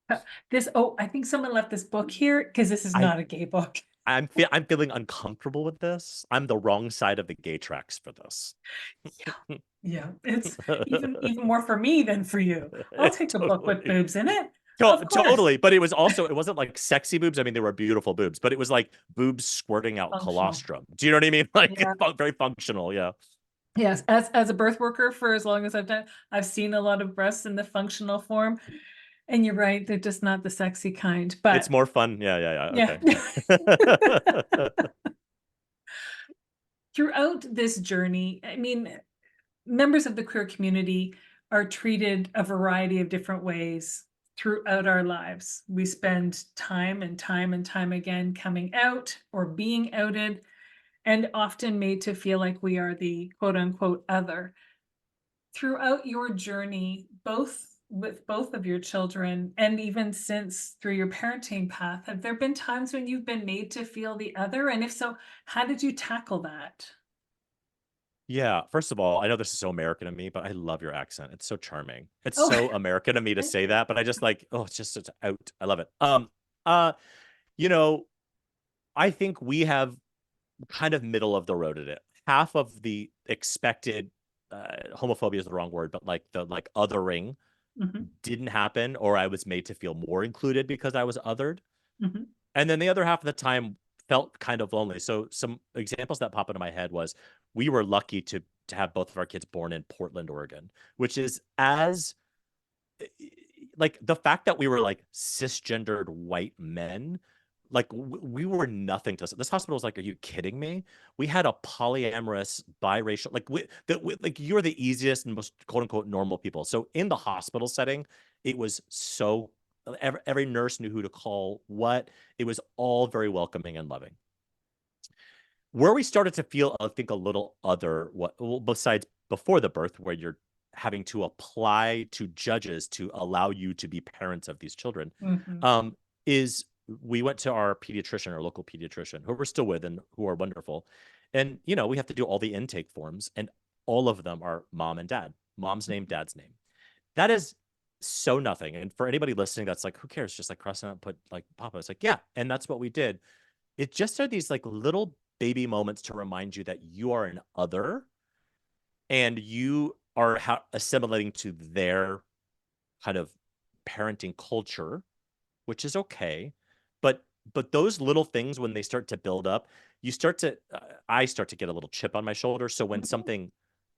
I think someone left this book here because this is I not a gay book. I'm feeling uncomfortable with this. I'm the wrong side of the gay tracks for this. Yeah. Yeah. It's even more for me than for you. I'll take a book with boobs in it. Of course. Totally. But it wasn't like sexy boobs. I mean, they were beautiful boobs, but it was like boobs squirting out Functional. colostrum. Do you know what I mean? Like, Yeah. very functional. Yeah. Yes. As a birth worker for as long as I've done, I've seen a lot of breasts in the functional form. And you're right, they're just not the sexy kind, but It's more fun. Yeah. yeah. Okay. Throughout this journey, I mean, members of the queer community are treated a variety of different ways throughout our lives. We spend time and time again coming out or being outed, and often made to feel like we are the quote unquote other. Throughout your journey, with both of your children, and even since through your parenting path, have there been times when you've been made to feel the other? And if so, how did you tackle that? Yeah. First of all, I know this is so American of me, but I love your accent. It's so charming. It's Oh, so American of me to thank say you. that, but I just like, oh, it's out. I love it. Uh, you know, I think we have kind of middle of the road at it. Half of the expected homophobia is the wrong word, but like the othering Mhm, didn't happen, or I was made to feel more included because I was othered. mhm, And then the other half of the time felt kind of lonely. So some examples that pop into my head was we were lucky to have both of our kids born in Portland, Oregon, which is as like the fact that we were like cisgendered white men, like we were nothing to us. This hospital was like, are you kidding me? We had a polyamorous, biracial, like you're the easiest and most quote unquote normal people. So in the hospital setting, it was so every nurse knew who to call what. It was all very welcoming and loving. Where we started to feel, I think, a little other, besides before the birth, where you're having to apply to judges to allow you to be parents of these children, mhm. um, is we went to our pediatrician, our local pediatrician, who we're still with and who are wonderful. And, we have to do all the intake forms, and all of them are mom and dad, mom's name, dad's name. That is so nothing. And for anybody listening, that's like, who cares? Just like cross it out, put like Papa. It's like, yeah. And that's what we did. It just are these like little baby moments to remind you that you are an other and you are assimilating to their kind of parenting culture, which is okay. But those little things, when they start to build up, I start to get a little chip on my shoulder. So when Mhm. something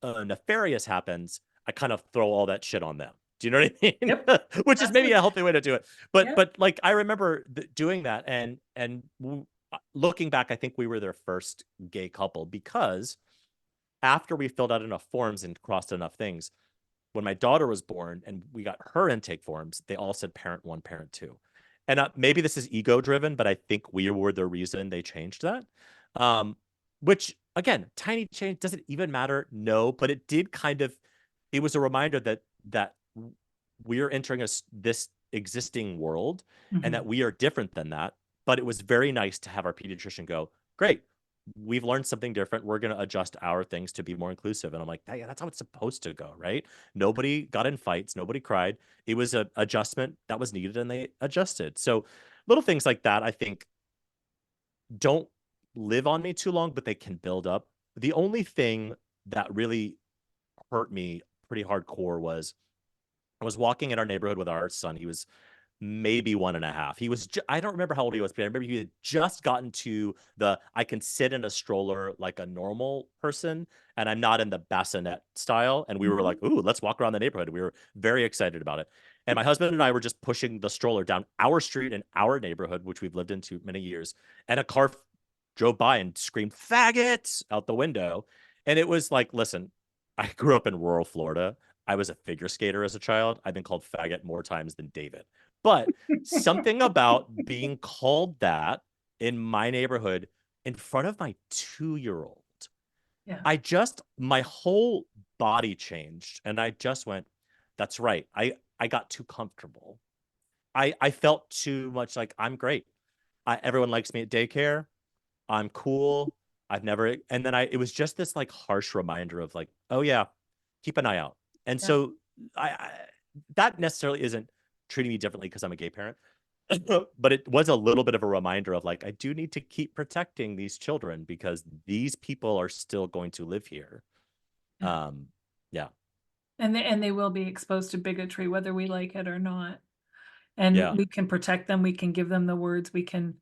nefarious happens, I kind of throw all that shit on them. Do you know what I mean? Yep, Which is maybe absolutely. a healthy way to do it. But Yep. but like I remember doing that, and looking back, I think we were their first gay couple because after we filled out enough forms and crossed enough things, when my daughter was born and we got her intake forms, they all said parent one, parent two. And maybe this is ego driven, but I think we were the reason they changed that. Um, which again, tiny change, does it even matter? No, but it did kind of. It was a reminder that we're entering this existing world, and that Mhm. we are different than that. But it was very nice to have our pediatrician go, great, we've learned something different. We're going to adjust our things to be more inclusive. And I'm like, yeah, that's how it's supposed to go, right? Nobody got in fights. Nobody cried. It was an adjustment that was needed, and they adjusted. So little things like that, I think, don't live on me too long, but they can build up. The only thing that really hurt me pretty hardcore was I was walking in our neighborhood with our son. He was maybe 1.5. He was, I don't remember how old he was, but I remember he had just gotten to I can sit in a stroller like a normal person, and I'm not in the bassinet style. And we were like, Mhm. ooh, let's walk around the neighborhood. We were very excited about it. And my husband and I were just pushing the stroller down our street in our neighborhood, which we've lived into many years. And a car drove by and screamed, faggots out the window. And it was like, listen, I grew up in rural Florida. I was a figure skater as a child. I've been called faggot more times than David. But something about being called that in my neighborhood in front of my 2-year-old Yeah. My whole body changed, and I just went, that's right. I got too comfortable. I felt too much like I'm great. Everyone likes me at daycare. I'm cool. I've never, and then it was just this like harsh reminder of like, oh yeah, keep an eye out. And Yeah. so I that necessarily isn't treating me differently because I'm a gay parent, but it was a little bit of a reminder of like, I do need to keep protecting these children because these people are still going to live here. Yeah. Yeah. And they will be exposed to bigotry, whether we like it or not. And Yeah. we can protect them. We can give them the words. We can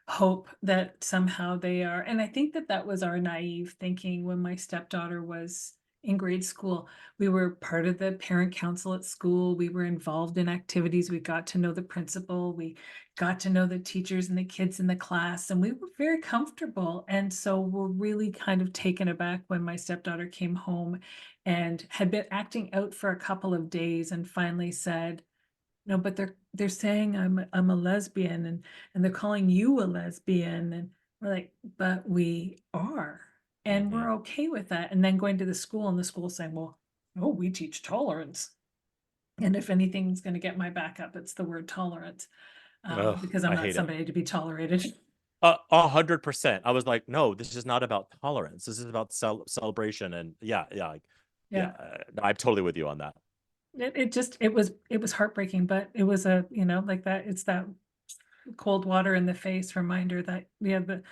hope that somehow they are. And I think that that was our naive thinking when my stepdaughter was in grade school. We were part of the parent council at school. We were involved in activities. We got to know the principal. We got to know the teachers and the kids in the class, and we were very comfortable. And so we're really kind of taken aback when my stepdaughter came home and had been acting out for a couple of days and finally said, no, but they're saying I'm a lesbian, and they're calling you a lesbian, and we're like, but we are, and Hmm. we're okay with that. And then going to the school, and the school saying, well, oh, we teach tolerance, and if anything's going to get my back up, it's the word tolerance, Oh, because I'm I not hate it. somebody to be tolerated. 100%. I was like, no, this is not about tolerance. This is about celebration. And yeah, yeah, like, yeah. Yeah. No, I'm totally with you on that. It was heartbreaking, but it was a, like that, it's that cold water in the face reminder that the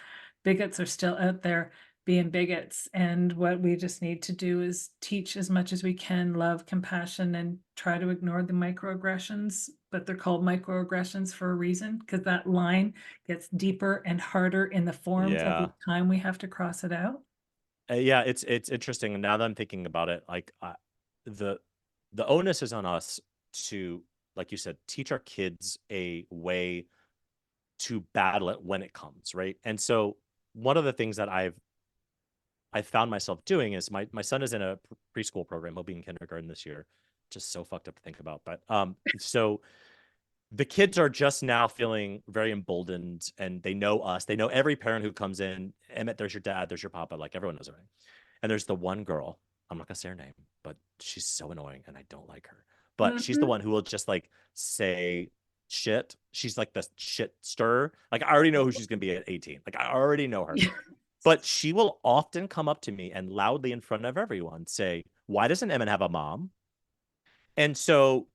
bigots are still out there being bigots, and what we just need to do is teach as much as we can love, compassion, and try to ignore the microaggressions. But they're called microaggressions for a reason, because that line gets deeper and harder in the forms every Yeah. time we have to cross it out. Yeah, it's interesting. And now that I'm thinking about it, like the the onus is on us to, like you said, teach our kids a way to battle it when it comes, right? And so one of the things that I found myself doing is my son is in a preschool program. He'll be in kindergarten this year. Just so fucked up to think about. But so the kids are just now feeling very emboldened, and they know us. They know every parent who comes in. Emmett, there's your dad, there's your papa. Like everyone knows everything. And there's the one girl, I'm not gonna say her name, but she's so annoying and I don't like her. But she's the Mhm. one who will just like say shit. She's like the shit stirrer. Like I already know who she's gonna be at 18. Like I already know her. But she will often come up to me and loudly in front of everyone say, why doesn't Emmett have a mom? And so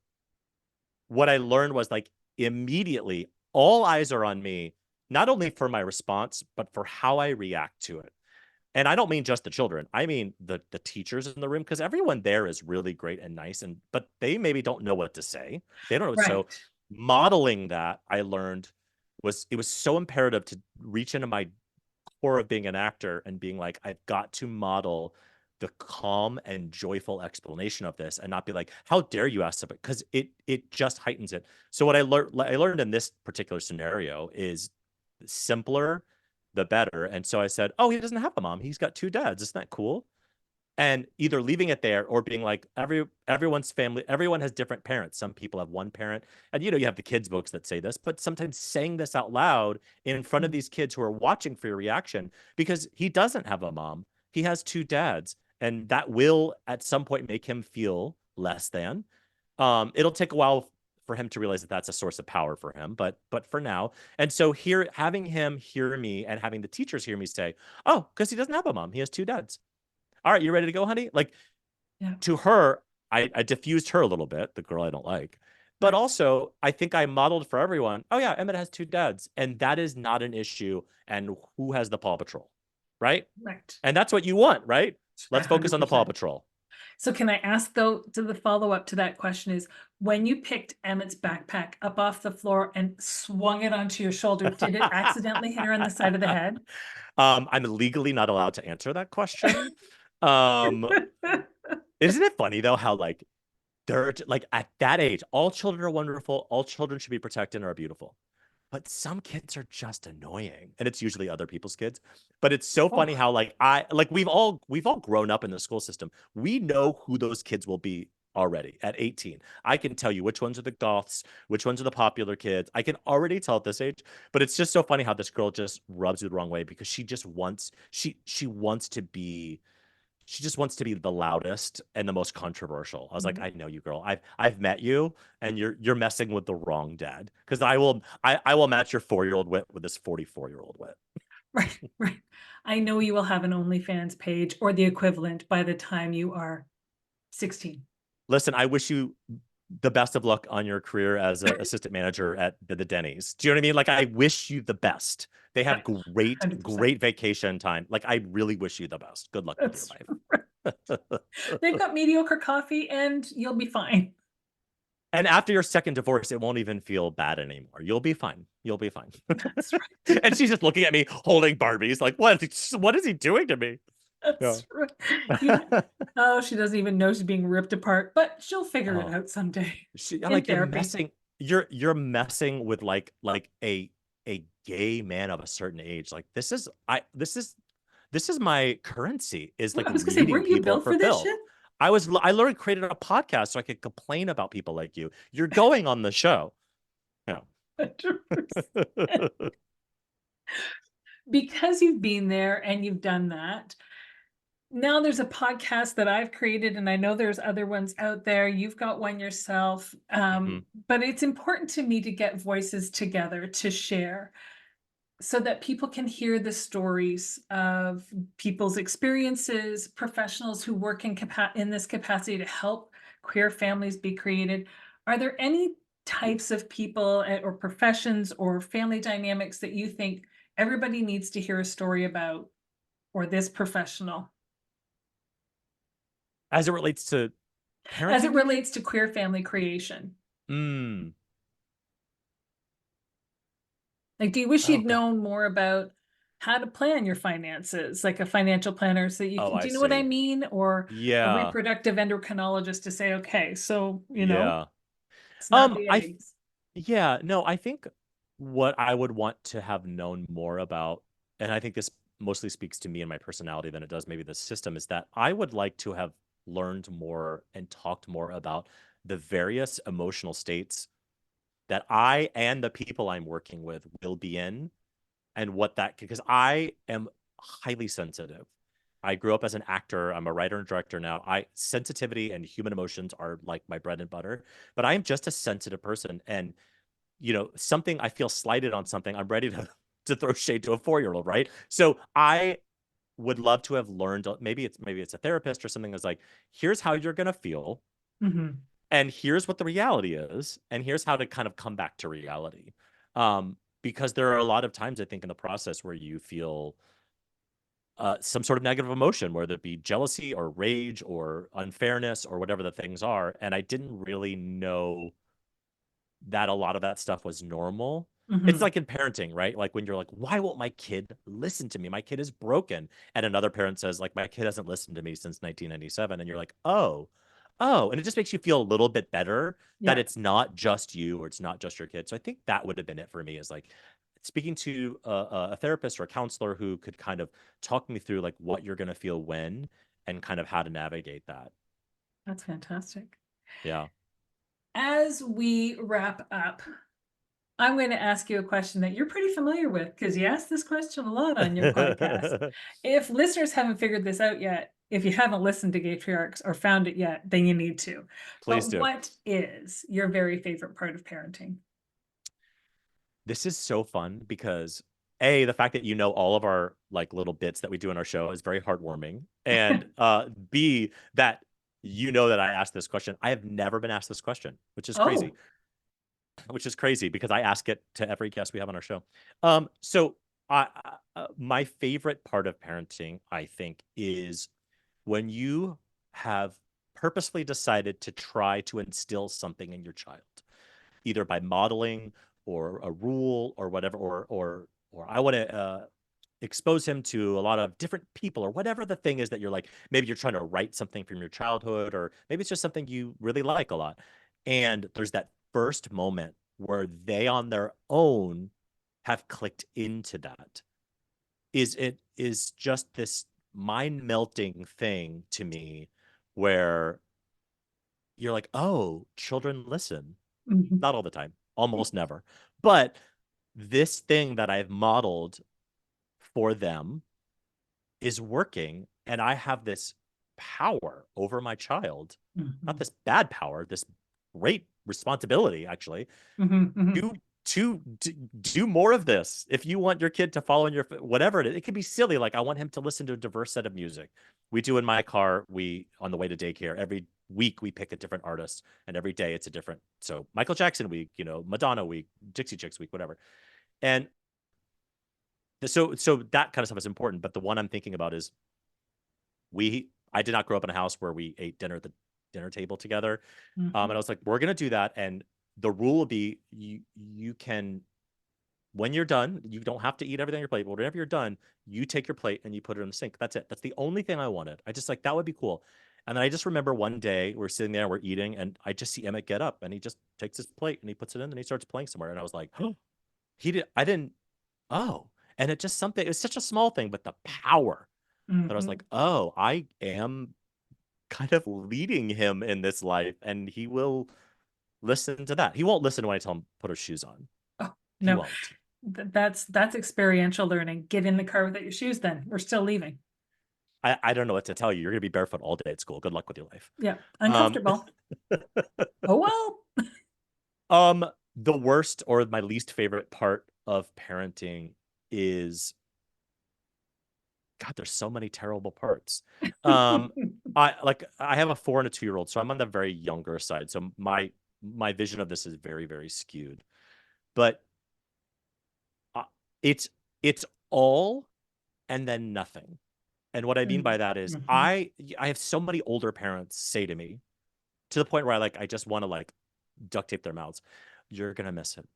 what I learned was like immediately all eyes are on me, not only for my response, but for how I react to it. And I don't mean just the children. I mean the teachers in the room, because everyone there is really great and nice, and but they maybe don't know what to say. They don't know. So Right. modeling that, I learned it was so imperative to reach into my core of being an actor and being like, I've got to model the calm and joyful explanation of this and not be like, how dare you ask somebody? Because it just heightens it. So what I learned in this particular scenario is simpler the better. And so I said, oh, he doesn't have a mom. He's got two dads. Isn't that cool? And either leaving it there or being like everyone's family, everyone has different parents. Some people have one parent. And you have the kids books that say this, but sometimes saying this out loud in front of these kids who are watching for your reaction, because he doesn't have a mom. He has two dads. And that will at some point make him feel less than. It'll take a while for him to realize that that's a source of power for him, but for now. And so here, having him hear me and having the teachers hear me say, oh, because he doesn't have a mom, he has two dads. All right, you ready to go, honey? Like Yeah. to her, I diffused her a little bit, the girl I don't like. But Right. also, I think I modeled for everyone, oh yeah, Emmett has two dads. And that is not an issue. And who has the Paw Patrol? Right? Right. And that's what you want, right? A Let's focus hundred on the Paw percent. Patrol. So can I ask though, to the follow-up to that question is, when you picked Emmett's backpack up off the floor and swung it onto your shoulder, did it accidentally hit her on the side of the head? I'm legally not allowed to answer that question. Um, isn't it funny though how like they're like at that age, all children are wonderful, all children should be protected and are beautiful. But some kids are just annoying, and it's usually other people's kids. But it's so funny Oh, how like we've all grown up in the school system. We know who those kids will be already at 18. I can tell you which ones are the goths, which ones are the popular kids. I can already tell at this age. But it's just so funny how this girl just rubs you the wrong way because she just wants she wants to be she just wants to be the loudest and the most controversial. I was like, Mhm. I know you, girl. I've met you, and you're messing with the wrong dad. Because I will match your 4-year-old wit with this 44-year-old wit. Right, right. I know you will have an OnlyFans page or the equivalent by the time you are 16. Listen, I wish you the best of luck on your career as an assistant manager at the Denny's. Do you know what I mean? Like, I wish you the best. They have great, 100%. great vacation time. Like, I really wish you the best. Good luck with your That's life. They've got mediocre coffee and you'll be fine. And after your second divorce, it won't even feel bad anymore. You'll be fine. You'll be fine. That's right. And she's just looking at me holding Barbies, like, what is he doing to me? Yeah. That's right. You Oh, she doesn't even know she's being ripped apart, but she'll figure it Oh, out someday I'm in like, therapy. you're messing with like a gay man of a certain age. Like, this is my currency, is like I was gonna say, reading weren't you people built for for this filth. shit? I literally created a podcast so I could complain about people like you. You're going on the show. Yeah. 100%. Because you've been there and you've done that, now there's a podcast that I've created, and I know there's other ones out there. You've got one yourself. Mhm. But it's important to me to get voices together to share so that people can hear the stories of people's experiences, professionals who work in this capacity to help queer families be created. Are there any types of people or professions or family dynamics that you think everybody needs to hear a story about, or this professional, As it relates to as it parenting, you mean? relates to queer family creation? Mm. Like, do you wish Oh you'd God. known more about how to plan your finances, like a financial planner, so you Oh, can, I do you know what I see. mean? Or a Yeah. reproductive endocrinologist to say, okay, so, Yeah. it's not the I eggs. Yeah, no, I think what I would want to have known more about, and I think this mostly speaks to me and my personality than it does maybe the system, is that I would like to have learned more and talked more about the various emotional states that I and the people I'm working with will be in, and what that, because I am highly sensitive. I grew up as an actor. I'm a writer and director now. I Sensitivity and human emotions are like my bread and butter, but I am just a sensitive person. And something, I feel slighted on something, I'm ready to throw shade to a 4-year-old, right? So I would love to have learned, maybe it's a therapist or something that's like, here's how you're gonna feel, Mhm. and here's what the reality is, and here's how to kind of come back to reality. Because there are a lot of times, I think, in the process where you feel some sort of negative emotion, whether it be jealousy or rage or unfairness or whatever the things are. And I didn't really know that a lot of that stuff was normal. It's Mhm. like in parenting, right? Like when you're like, why won't my kid listen to me? My kid is broken. And another parent says, like, my kid hasn't listened to me since 1997. And you're like, oh. And it just makes you feel a little bit better that Yeah, it's not just you or it's not just your kid. So I think that would have been it for me, is like speaking to a therapist or a counselor who could kind of talk me through like what you're going to feel when, and kind of how to navigate that. that's fantastic. Yeah. As we wrap up, I'm going to ask you a question that you're pretty familiar with because you ask this question a lot on your podcast. If listeners haven't figured this out yet, if you haven't listened to Gaytriarchs or found it yet, then you need to. Please But do. what is your very favorite part of parenting? This is so fun because A, the fact that you know all of our like little bits that we do in our show is very heartwarming. And B, that that I asked this question. I have never been asked this question, Oh, which is crazy because I ask it to every guest we have on our show. So my favorite part of parenting, I think, is when you have purposefully decided to try to instill something in your child, either by modeling or a rule or whatever, or I want to expose him to a lot of different people or whatever the thing is that you're like, maybe you're trying to write something from your childhood, or maybe it's just something you really like a lot. And there's that first moment where they on their own have clicked into that. It is just this mind melting thing to me, where you're like, oh, children listen. mhm. Not all the time, almost never. But this thing that I've modeled for them is working. And I have this power over my child, not Mhm. this bad power, this great responsibility, actually, Mhm. Mhm. to do more of this. If you want your kid to follow in your whatever it is, it could be silly. Like I want him to listen to a diverse set of music. We do in my car. We on the way to daycare every week we pick a different artist, and every day it's a different. So Michael Jackson week, Madonna week, Dixie Chicks week, whatever. And so that kind of stuff is important. But the one I'm thinking about is I did not grow up in a house where we ate dinner at the dinner table together. And I was like, we're gonna do that, and the rule will be you can, when you're done, you don't have to eat everything on your plate, but whenever you're done, you take your plate and you put it in the sink. That's it. That's the only thing I wanted. I just like that would be cool. And then I just remember one day we're sitting there, we're eating, and I just see Emmett get up and he just takes his plate and he puts it in and he starts playing somewhere. And I was like, oh, I didn't, oh. And it just something, it was such a small thing, but the power that I was like, Mhm. oh, I am kind of leading him in this life, and he will listen to that. He won't listen when I tell him put his shoes on. Oh, He no. won't. That's experiential learning. Get in the car without your shoes then. We're still leaving. I don't know what to tell you. You're gonna be barefoot all day at school. Good luck with your life. Yeah. Um, Uncomfortable. Oh, well. the worst or my least favorite part of parenting is, God, there's so many terrible parts. I have a 4 and a 2-year-old, so I'm on the very younger side. So my vision of this is very, very skewed. But uh, it's all and then nothing. And what I mean by that is Mhm. I have so many older parents say to me, to the point where I just want to duct tape their mouths. You're gonna miss it.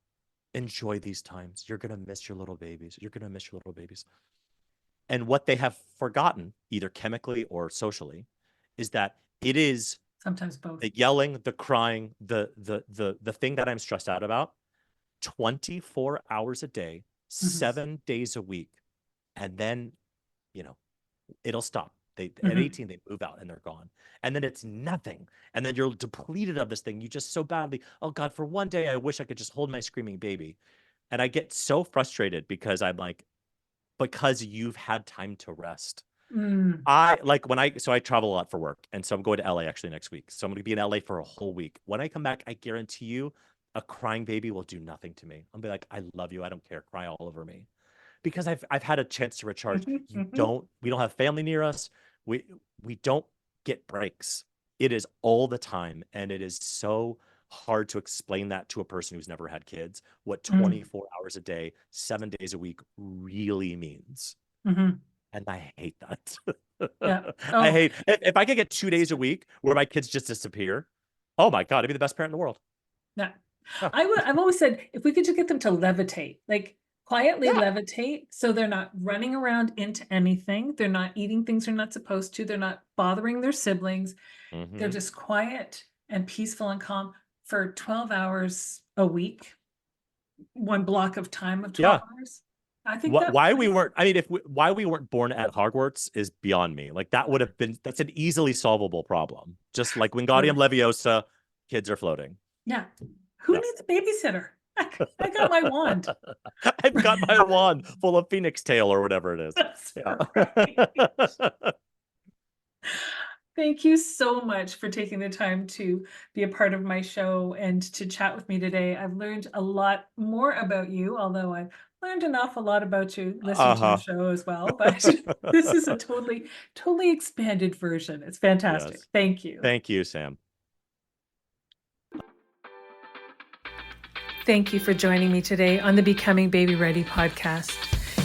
Enjoy these times. You're gonna miss your little babies. You're gonna miss your little babies. And what they have forgotten, either chemically or socially, is that it is Sometimes both. the yelling, the crying, the thing that I'm stressed out about, 24 hours a day, 7 days a week, and then it'll stop. At 18 they move out and they're gone, and then it's nothing, and then you're depleted of this thing. You just so badly, oh God, for one day I wish I could just hold my screaming baby. And I get so frustrated because I'm like, because you've had time to rest. Mm. I travel a lot for work, and so I'm going to LA actually next week. So I'm going to be in LA for a whole week. When I come back, I guarantee you a crying baby will do nothing to me. I'll be like, I love you, I don't care, cry all over me, because I've had a chance to recharge. We don't have family near us. We don't get breaks. It is all the time, and it is so hard to explain that to a person who's never had kids, what 24 hours a day, 7 days a week really means. And I hate that. Yeah. I Oh, hate if I could get 2 days a week where my kids just disappear. Oh my God, I'd be the best parent in the world. yeah. Oh, I've always said if we could just get them to levitate, like quietly yeah. levitate, so they're not running around into anything. They're not eating things they're not supposed to. They're not bothering their siblings. They're just quiet and peaceful and calm for 12 hours a week, one block of time of 12 Yeah. hours. I think that Why we weren't, I mean, why we weren't born at Hogwarts is beyond me. Like that would have been, that's an easily solvable problem. Just like Wingardium Leviosa, kids are floating. Yeah. Who Yeah. needs a babysitter? I got my wand. I've got my wand full of Phoenix Tail or whatever it is. That's Yeah. right. Thank you so much for taking the time to be a part of my show and to chat with me today. I've learned a lot more about you, although I've learned an awful lot about you listening to your show as well. But this is a totally expanded version. It's fantastic. Yes. Thank you. Thank you, Sam. Thank you for joining me today on the Becoming Baby Ready podcast.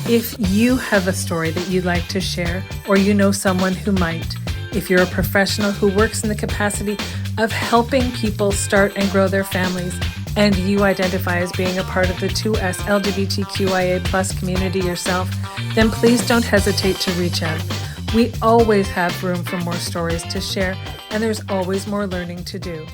If you have a story that you'd like to share, or you know someone who might, if you're a professional who works in the capacity of helping people start and grow their families, and you identify as being a part of the 2S LGBTQIA plus community yourself, then please don't hesitate to reach out. We always have room for more stories to share, and there's always more learning to do.